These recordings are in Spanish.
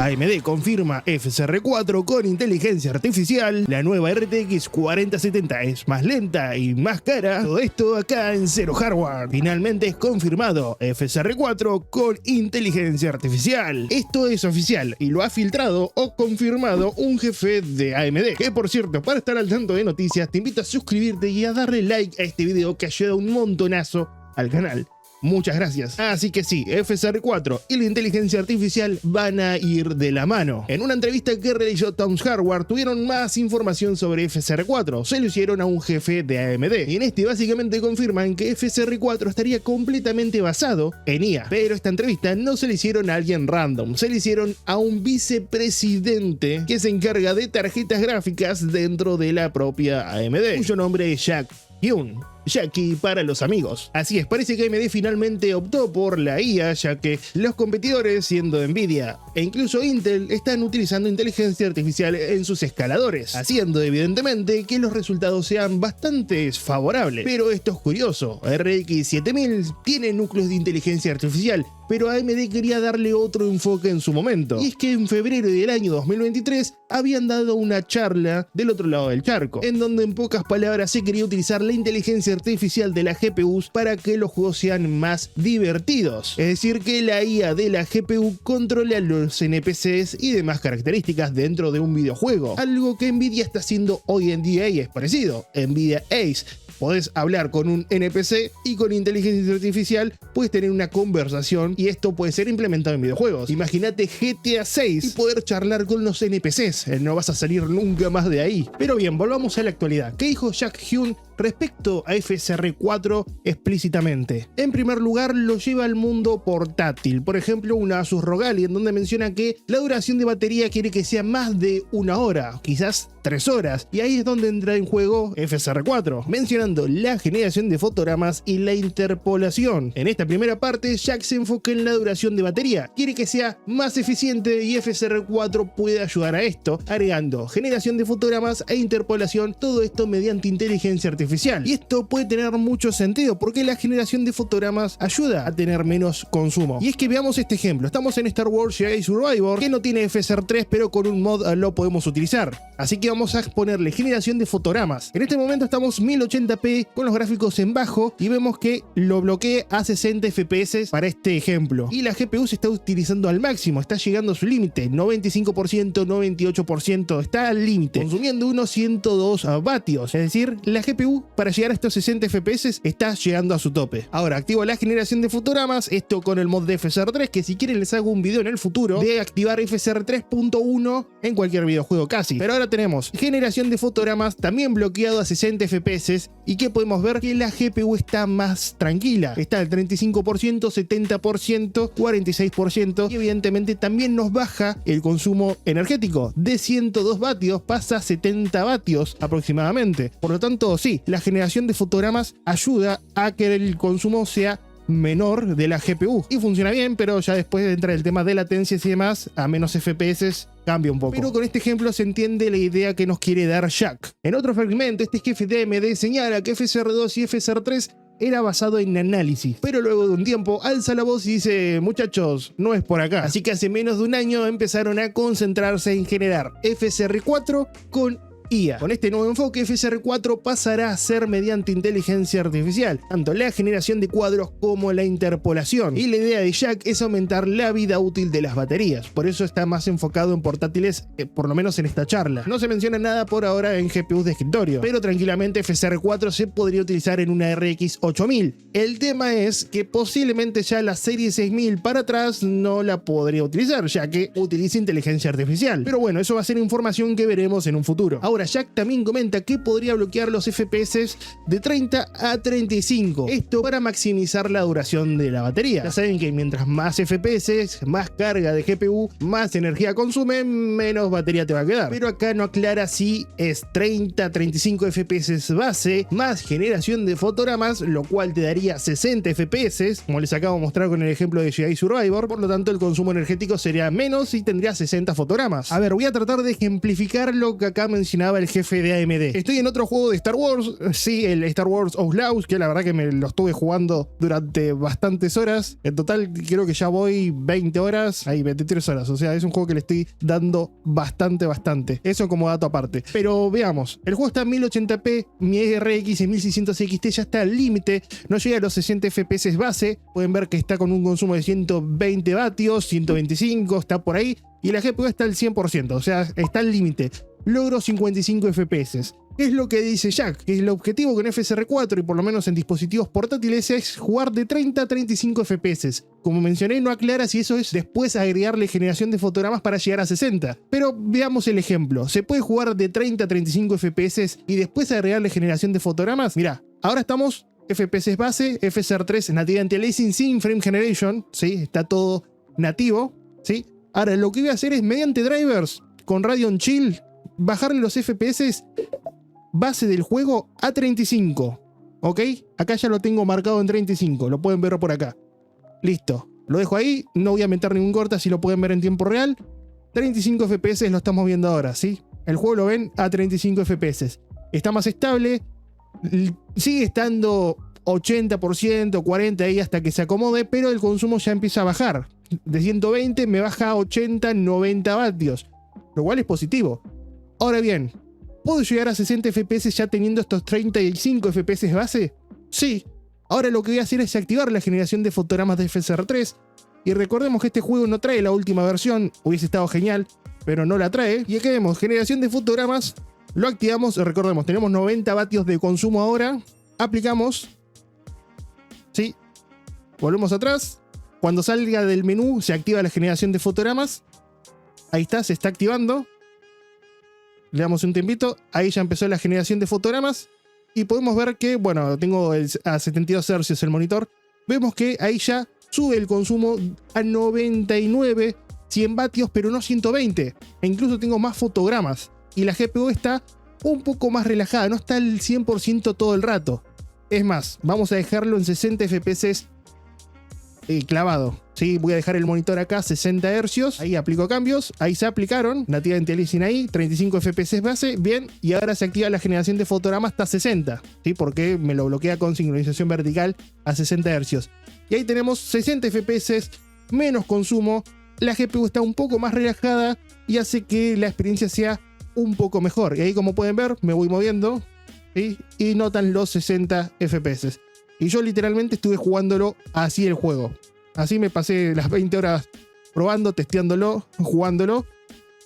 AMD confirma FSR4 con inteligencia artificial. La nueva RTX 4070 es más lenta y más cara. Todo esto acá en Zero Hardware. Finalmente es confirmado FSR4 con inteligencia artificial. Esto es oficial y lo ha filtrado o confirmado un jefe de AMD. Que por cierto, para estar al tanto de noticias, te invito a suscribirte y a darle like a este video que ayuda un montonazo al canal. Muchas gracias. Así que sí, FSR4 y la inteligencia artificial van a ir de la mano. En una entrevista que realizó Tom's Hardware tuvieron más información sobre FSR4. Se lo hicieron a un jefe de AMD. Y en este básicamente confirman que FSR4 estaría completamente basado en IA. Pero esta entrevista no se le hicieron a alguien random. Se le hicieron a un vicepresidente que se encarga de tarjetas gráficas dentro de la propia AMD, cuyo nombre es Jack Hyun. Jackie para los amigos. Así es, parece que AMD finalmente optó por la IA, ya que los competidores, siendo Nvidia e incluso Intel, están utilizando inteligencia artificial en sus escaladores, haciendo evidentemente que los resultados sean bastante favorables. Pero esto es curioso, RX 7000 tiene núcleos de inteligencia artificial, pero AMD quería darle otro enfoque en su momento. Y es que en febrero del año 2023 habían dado una charla del otro lado del charco, en donde en pocas palabras se quería utilizar la inteligencia artificial de las GPUs para que los juegos sean más divertidos. Es decir, que la IA de la GPU controle a los NPCs y demás características dentro de un videojuego. Algo que Nvidia está haciendo hoy en día y es parecido. Nvidia Ace. Podés hablar con un NPC y con inteligencia artificial puedes tener una conversación y esto puede ser implementado en videojuegos. Imagínate GTA 6 y poder charlar con los NPCs. No vas a salir nunca más de ahí. Pero bien, volvamos a la actualidad. ¿Qué dijo Jack Hyun respecto a FSR4 explícitamente? En primer lugar, lo lleva al mundo portátil. Por ejemplo, una Asus ROG Ally, en donde menciona que la duración de batería quiere que sea más de 1 hora, quizás 3 horas. Y ahí es donde entra en juego FSR4, mencionando la generación de fotogramas y la interpolación. En esta primera parte, Jack se enfoca en la duración de batería. Quiere que sea más eficiente y FSR4 puede ayudar a esto, agregando generación de fotogramas e interpolación, todo esto mediante inteligencia artificial. Y esto puede tener mucho sentido porque la generación de fotogramas ayuda a tener menos consumo. Y es que veamos este ejemplo. Estamos en Star Wars Jedi Survivor, que no tiene FSR3, pero con un mod lo podemos utilizar. Así que vamos a ponerle generación de fotogramas. En este momento estamos 1080p con los gráficos en bajo y vemos que lo bloquea a 60 FPS para este ejemplo. Y la GPU se está utilizando al máximo, está llegando a su límite, 95%, 98%, está al límite, consumiendo unos 102 vatios. Es decir, la GPU para llegar a estos 60 FPS está llegando a su tope. Ahora activo la generación de fotogramas, esto con el mod de FSR3, que si quieren les hago un video en el futuro de activar FSR 3.1 en cualquier videojuego casi. Pero ahora tenemos generación de fotogramas también bloqueado a 60 FPS y que podemos ver que la GPU está más tranquila, está al 35%, 70%, 46% y evidentemente también nos baja el consumo energético, de 102 vatios pasa a 70 vatios aproximadamente. Por lo tanto, sí, la generación de fotogramas ayuda a que el consumo sea menor de la GPU y funciona bien, pero ya después entra el tema de latencias y demás, a menos FPS cambia un poco. Pero con este ejemplo se entiende la idea que nos quiere dar Jack. En otro fragmento, este jefe de AMD señala que FSR2 y FSR3 era basado en análisis, pero luego de un tiempo alza la voz y dice: muchachos, no es por acá. Así que hace menos de un año empezaron a concentrarse en generar FSR4 con IA. Con este nuevo enfoque, FSR4 pasará a ser mediante inteligencia artificial, tanto la generación de cuadros como la interpolación. Y la idea de Jack es aumentar la vida útil de las baterías, por eso está más enfocado en portátiles, por lo menos en esta charla. No se menciona nada por ahora en GPUs de escritorio, pero tranquilamente FSR4 se podría utilizar en una RX 8000. El tema es que posiblemente ya la serie 6000 para atrás no la podría utilizar, ya que utiliza inteligencia artificial. Pero bueno, eso va a ser información que veremos en un futuro. Ahora, Jack también comenta que podría bloquear los FPS de 30 a 35. Esto para maximizar la duración de la batería. Ya saben que mientras más FPS, más carga de GPU, más energía consume, menos batería te va a quedar. Pero acá no aclara si es 30 a 35 FPS base, más generación de fotogramas, lo cual te daría 60 FPS, como les acabo de mostrar con el ejemplo de Jedi Survivor. Por lo tanto, el consumo energético sería menos y tendría 60 fotogramas. A ver, voy a tratar de ejemplificar lo que acá mencionaba estaba el jefe de AMD. Estoy en otro juego de Star Wars, sí, el Star Wars Outlaws, que la verdad que me lo estuve jugando durante bastantes horas. En total creo que ya voy 20 horas, ahí 23 horas. O sea, es un juego que le estoy dando bastante. Eso como dato aparte. Pero veamos, el juego está en 1080p, mi RX en 1600 XT ya está al límite, no llega a los 60 FPS base. Pueden ver que está con un consumo de 120 vatios, 125, está por ahí. Y la GPU está al 100%, o sea, está al límite. Logro 55 FPS. ¿Qué es lo que dice Jack? Que el objetivo con FSR4 y por lo menos en dispositivos portátiles es jugar de 30 a 35 FPS. Como mencioné, no aclara si eso es después agregarle generación de fotogramas para llegar a 60. Pero veamos el ejemplo. ¿Se puede jugar de 30 a 35 FPS y después agregarle generación de fotogramas? Mirá, ahora estamos FPS base, FSR3 Native Anti-Aliasing sin Frame Generation, ¿sí? Está todo nativo, ¿sí? Ahora lo que voy a hacer es mediante drivers con Radeon Chill bajarle los FPS base del juego a 35, ¿ok? Acá ya lo tengo marcado en 35, lo pueden ver por acá. Listo, lo dejo ahí, no voy a meter ningún corte, así lo pueden ver en tiempo real. 35 FPS lo estamos viendo ahora, ¿sí? El juego lo ven a 35 FPS. Está más estable, sigue estando 80%, 40% ahí hasta que se acomode, pero el consumo ya empieza a bajar. De 120 me baja a 80, 90 vatios, lo cual es positivo. Ahora bien, ¿puedo llegar a 60 FPS ya teniendo estos 35 FPS base? Sí. Ahora lo que voy a hacer es activar la generación de fotogramas de FSR3. Y recordemos que este juego no trae la última versión, hubiese estado genial, pero no la trae. Y aquí vemos, generación de fotogramas, lo activamos, recordemos, tenemos 90 vatios de consumo ahora. Aplicamos. Sí. Volvemos atrás. Cuando salga del menú se activa la generación de fotogramas. Ahí está, se está activando. Le damos un tiempito, ahí ya empezó la generación de fotogramas y podemos ver que, bueno, tengo a 72 Hz el monitor, vemos que ahí ya sube el consumo a 99, 100 vatios, pero no 120, e incluso tengo más fotogramas y la GPU está un poco más relajada, no está al 100% todo el rato. Es más, vamos a dejarlo en 60 FPS clavado. ¿Sí? Voy a dejar el monitor acá 60 Hz, ahí aplico cambios, ahí se aplicaron, Native Anti-Aliasing ahí, 35 FPS base, bien, y ahora se activa la generación de fotogramas hasta 60, ¿sí? Porque me lo bloquea con sincronización vertical a 60 Hz. Y ahí tenemos 60 FPS, menos consumo, la GPU está un poco más relajada y hace que la experiencia sea un poco mejor. Y ahí como pueden ver, me voy moviendo, ¿sí? Y notan los 60 FPS. Y yo literalmente estuve jugándolo así el juego. Así me pasé las 20 horas probando, testeándolo, jugándolo.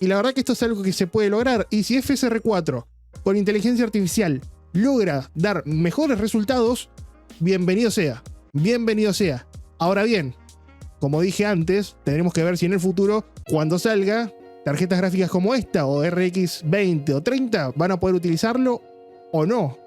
Y la verdad que esto es algo que se puede lograr. Y si FSR4 con inteligencia artificial logra dar mejores resultados, bienvenido sea. Bienvenido sea. Ahora bien, como dije antes, tendremos que ver si en el futuro, cuando salga, tarjetas gráficas como esta o RX 20 o 30 van a poder utilizarlo o no.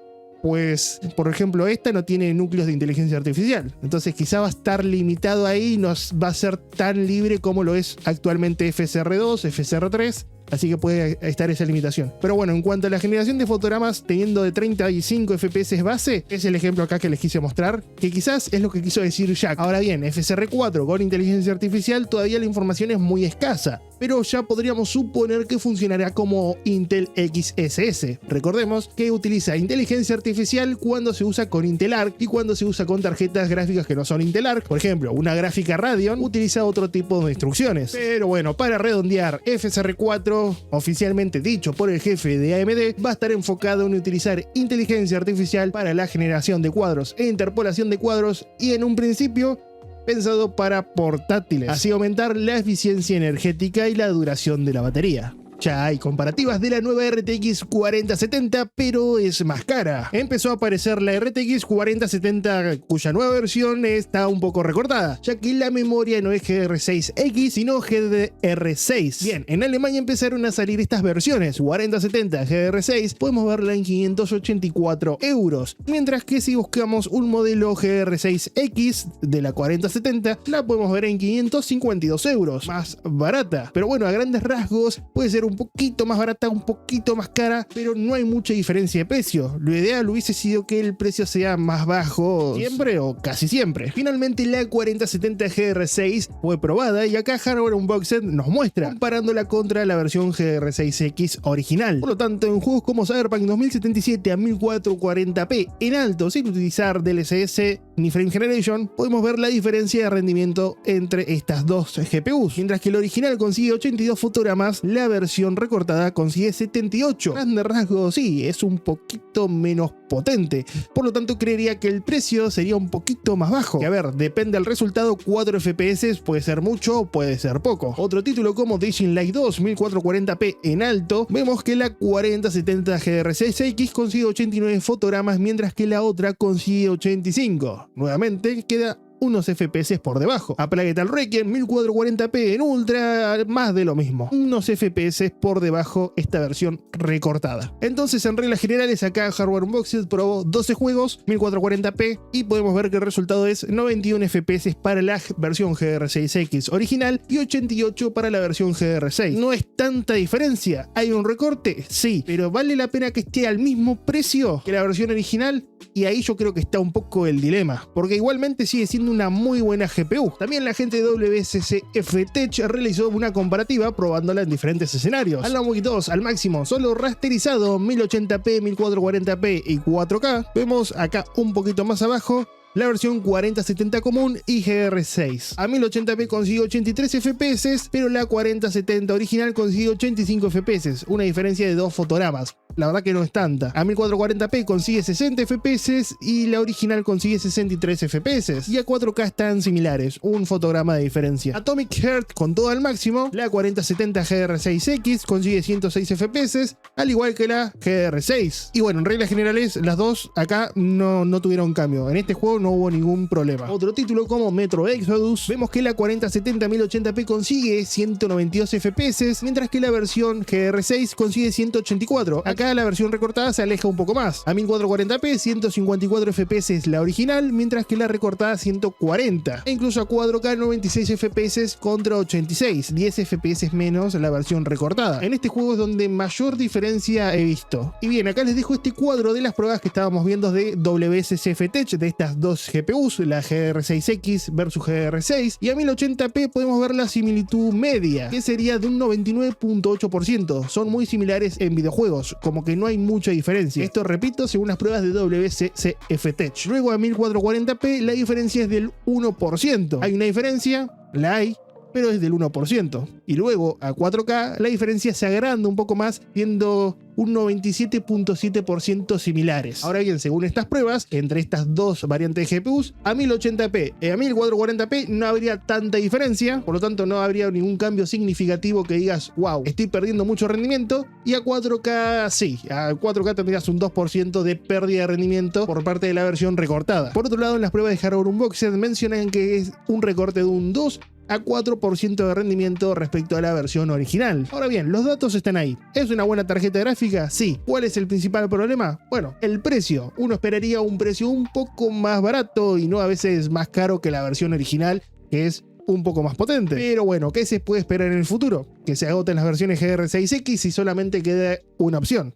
Pues, por ejemplo, esta no tiene núcleos de inteligencia artificial. Entonces quizá va a estar limitado ahí y no va a ser tan libre como lo es actualmente FSR2, FSR3. Así que puede estar esa limitación. Pero bueno, en cuanto a la generación de fotogramas teniendo de 35 FPS base, es el ejemplo acá que les quise mostrar, que quizás es lo que quiso decir Jack. Ahora bien, FSR4 con inteligencia artificial todavía la información es muy escasa, pero ya podríamos suponer que funcionará como Intel XSS. Recordemos que utiliza inteligencia artificial cuando se usa con Intel Arc y cuando se usa con tarjetas gráficas que no son Intel Arc. Por ejemplo, una gráfica Radeon utiliza otro tipo de instrucciones. Pero bueno, para redondear, FSR4 oficialmente dicho por el jefe de AMD, va a estar enfocado en utilizar inteligencia artificial para la generación de cuadros e interpolación de cuadros y en un principio pensado para portátiles, así aumentar la eficiencia energética y la duración de la batería. Ya hay comparativas de la nueva RTX 4070, pero es más cara. Empezó a aparecer la RTX 4070, cuya nueva versión está un poco recortada, ya que la memoria no es GDR6X, sino GDR6. Bien, en Alemania empezaron a salir estas versiones, 4070 GDR6, podemos verla en 584 €, mientras que si buscamos un modelo GDR6X de la 4070, la podemos ver en 552 €, más barata. Pero bueno, a grandes rasgos puede ser un un poquito más barata, un poquito más cara, pero no hay mucha diferencia de precio. Lo ideal hubiese sido que el precio sea más bajo siempre o casi siempre. Finalmente la 4070 GR6 fue probada y acá Hardware Unboxed nos muestra comparándola contra la versión GR6X original. Por lo tanto, en juegos como Cyberpunk 2077 a 1440p en alto sin utilizar DLSS ni Frame Generation, podemos ver la diferencia de rendimiento entre estas dos GPUs. Mientras que el original consigue 82 fotogramas, la versión recortada consigue 78. Grande rasgo, sí, es un poquito menos potente. Por lo tanto, creería que el precio sería un poquito más bajo. Que a ver, depende del resultado, 4 FPS puede ser mucho, puede ser poco. Otro título como Dying Light 2 1440p en alto, vemos que la 4070 GR6X consigue 89 fotogramas, mientras que la otra consigue 85. Nuevamente queda unos FPS por debajo. A Plague Tale Requiem 1440p en ultra, más de lo mismo. Unos FPS por debajo esta versión recortada. Entonces, en reglas generales, acá Hardware Unboxed probó 12 juegos 1440p y podemos ver que el resultado es 91 FPS para la versión GR6X original y 88 para la versión GR6. No es tanta diferencia. ¿Hay un recorte? Sí, pero ¿vale la pena que esté al mismo precio que la versión original? Y ahí yo creo que está un poco el dilema, porque igualmente sigue siendo una muy buena GPU. También la gente de WSCF Tech realizó una comparativa probándola en diferentes escenarios. Alan Wake 2 al máximo, solo rasterizado 1080p, 1440p y 4K. Vemos acá un poquito más abajo la versión 4070 común y GR6. A 1080p consigue 83 FPS, pero la 4070 original consigue 85 FPS, una diferencia de 2 fotogramas. La verdad que no es tanta. A 1440p consigue 60 FPS y la original consigue 63 FPS. Y a 4K están similares, un fotograma de diferencia. Atomic Heart con todo al máximo, la 4070 GR6X consigue 106 FPS, al igual que la GR6. Y bueno, en reglas generales, las dos acá no tuvieron cambio. En este juego no hubo ningún problema. Otro título como Metro Exodus, vemos que la 4070 1080p consigue 192 FPS, mientras que la versión GR6 consigue 184. Acá la versión recortada se aleja un poco más. A 1440p 154 FPS es la original, mientras que la recortada 140. E incluso a 4K 96 FPS contra 86, 10 FPS menos la versión recortada. En este juego es donde mayor diferencia he visto. Y bien, acá les dejo este cuadro de las pruebas que estábamos viendo de WSCF Tech, de estas dos GPUs, la GR6X versus GR6, y a 1080p podemos ver la similitud media, que sería de un 99.8%. Son muy similares en videojuegos, como que no hay mucha diferencia. Esto, repito, según las pruebas de WSCF Tech. Luego a 1440p la diferencia es del 1%. ¿Hay una diferencia? La hay, pero es del 1%. Y luego a 4K la diferencia se agranda un poco más, siendo un 97.7% similares. Ahora bien, según estas pruebas, entre estas dos variantes de GPUs, a 1080p y a 1440p no habría tanta diferencia, por lo tanto no habría ningún cambio significativo que digas, wow, estoy perdiendo mucho rendimiento, y a 4K sí, a 4K tendrías un 2% de pérdida de rendimiento por parte de la versión recortada. Por otro lado, en las pruebas de Hardware Unboxed mencionan que es un recorte de un 2 a 4% de rendimiento respecto a la versión original. Ahora bien, los datos están ahí. ¿Es una buena tarjeta gráfica? Sí. ¿Cuál es el principal problema? Bueno, el precio. Uno esperaría un precio un poco más barato y no a veces más caro que la versión original, que es un poco más potente. Pero bueno, ¿qué se puede esperar en el futuro? Que se agoten las versiones GR6X y solamente quede una opción: